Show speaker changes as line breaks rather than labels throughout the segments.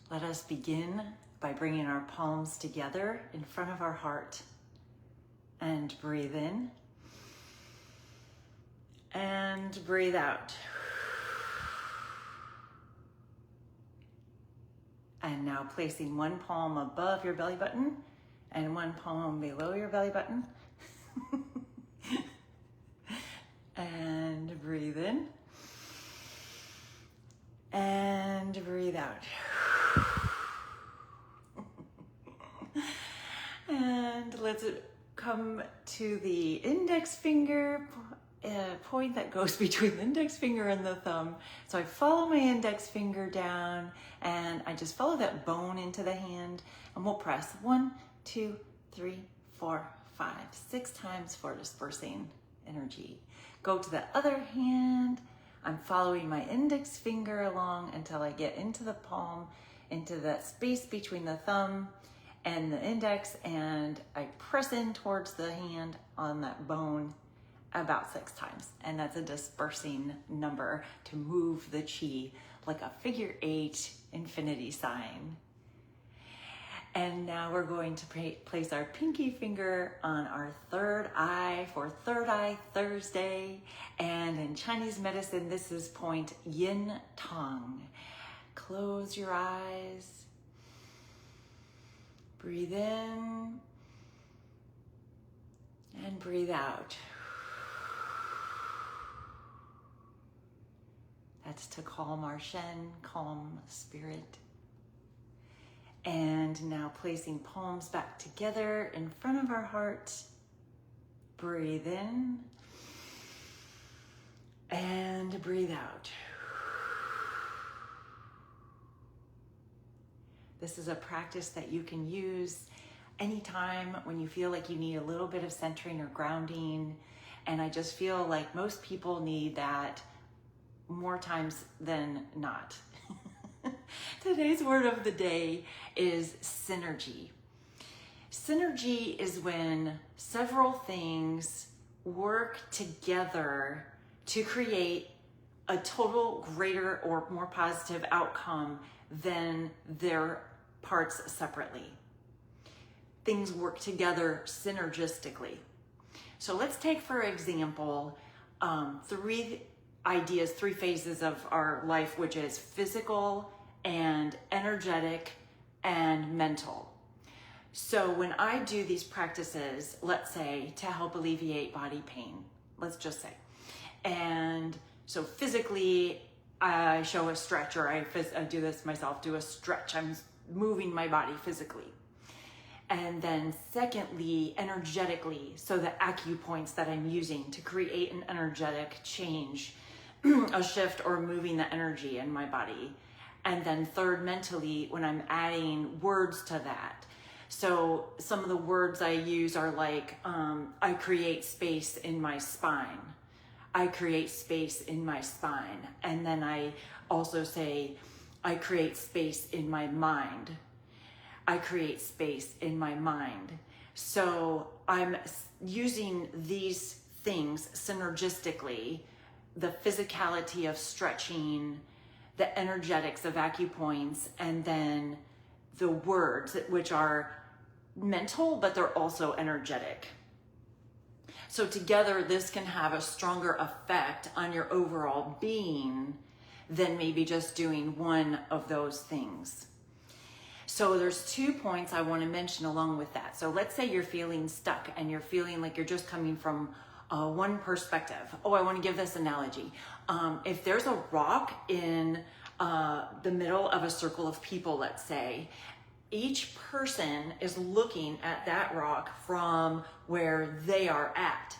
Let us begin by bringing our palms together in front of our heart and breathe in and breathe out. And now placing one palm above your belly button and one palm below your belly button. And breathe in and breathe out. And let's come to the index finger point that goes between the index finger and the thumb. So I follow my index finger down and I just follow that bone into the hand, and we'll press 1, 2, 3, 4, 5, 6 times for dispersing energy. Go to the other hand. I'm following my index finger along until I get into the palm, into that space between the thumb and the index, and I press in towards the hand on that bone about 6 times. And that's a dispersing number to move the chi like a figure 8 infinity sign. And now we're going to place our pinky finger on our third eye for Third Eye Thursday. And in Chinese medicine, this is point Yin Tong. Close your eyes. Breathe in and breathe out. That's to calm our Shen, calm spirit. And now placing palms back together in front of our heart. Breathe in and breathe out. This is a practice that you can use anytime when you feel like you need a little bit of centering or grounding. And I just feel like most people need that more times than not. Today's word of the day is synergy. Synergy is when several things work together to create a total greater or more positive outcome than their parts separately. Things work together synergistically. So let's take, for example, 3 ideas, 3 phases of our life, which is physical and energetic and mental. So when I do these practices, let's say to help alleviate body pain, let's just say, and so physically I show a stretch, or I do this myself, do a stretch, I'm moving my body physically. And then secondly, energetically, so the acupoints that I'm using to create an energetic change, a shift or moving the energy in my body. And then third, mentally, when I'm adding words to that. So some of the words I use are like, I create space in my spine. I create space in my spine. And then I also say, I create space in my mind. I create space in my mind. So I'm using these things synergistically, the physicality of stretching, the energetics of acupoints, and then the words, which are mental, but they're also energetic. So together, this can have a stronger effect on your overall being than maybe just doing one of those things. So there's 2 points I want to mention along with that. So let's say you're feeling stuck and you're feeling like you're just coming from one perspective. Oh, I want to give this analogy. If there's a rock in the middle of a circle of people, let's say, each person is looking at that rock from where they are at.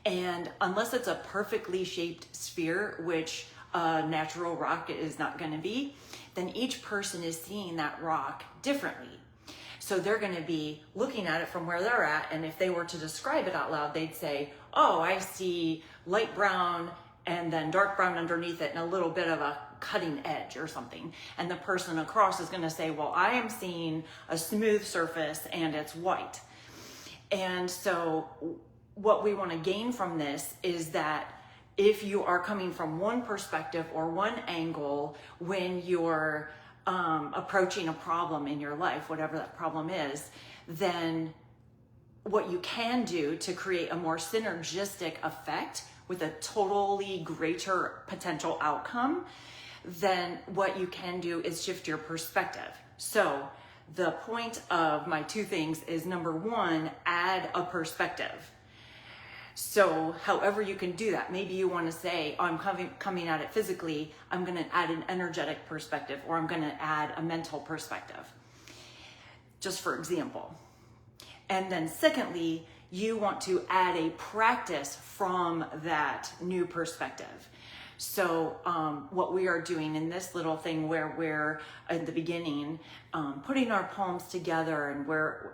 And unless it's a perfectly shaped sphere, which a natural rock is not going to be, then each person is seeing that rock differently. So they're going to be looking at it from where they're at, and if they were to describe it out loud, they'd say, oh, I see light brown and then dark brown underneath it and a little bit of a cutting edge or something. And the person across is going to say, well, I am seeing a smooth surface and it's white. And so what we want to gain from this is that if you are coming from one perspective or one angle, when you're approaching a problem in your life, whatever that problem is, then what you can do to create a more synergistic effect with a totally greater potential outcome, then what you can do is shift your perspective. So the point of my two things is, number one, add a perspective. So however you can do that, maybe you want to say, oh, I'm coming at it physically, I'm going to add an energetic perspective, or I'm going to add a mental perspective, just for example. And then secondly, you want to add a practice from that new perspective. So what we are doing in this little thing, where we're at the beginning putting our palms together, and we're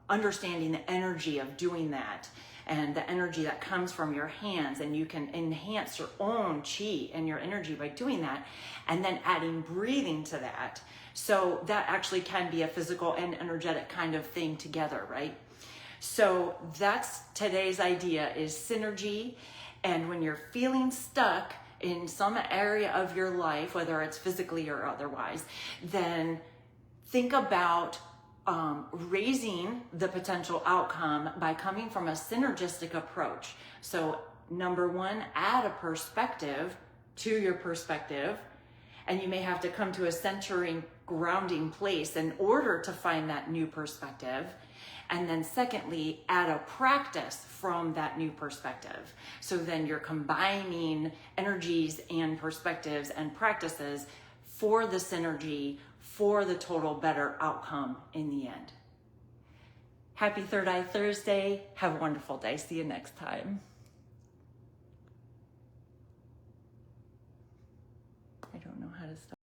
understanding the energy of doing that, and the energy that comes from your hands, and you can enhance your own chi and your energy by doing that, and then adding breathing to that. So that actually can be a physical and energetic kind of thing together, right? So that's today's idea, is synergy. And when you're feeling stuck in some area of your life, whether it's physically or otherwise, then think about raising the potential outcome by coming from a synergistic approach. So number one, add a perspective to your perspective, and you may have to come to a centering, grounding place in order to find that new perspective. And then secondly, add a practice from that new perspective. So then you're combining energies and perspectives and practices for the synergy, for the total better outcome in the end. Happy Third Eye Thursday. Have a wonderful day. See you next time.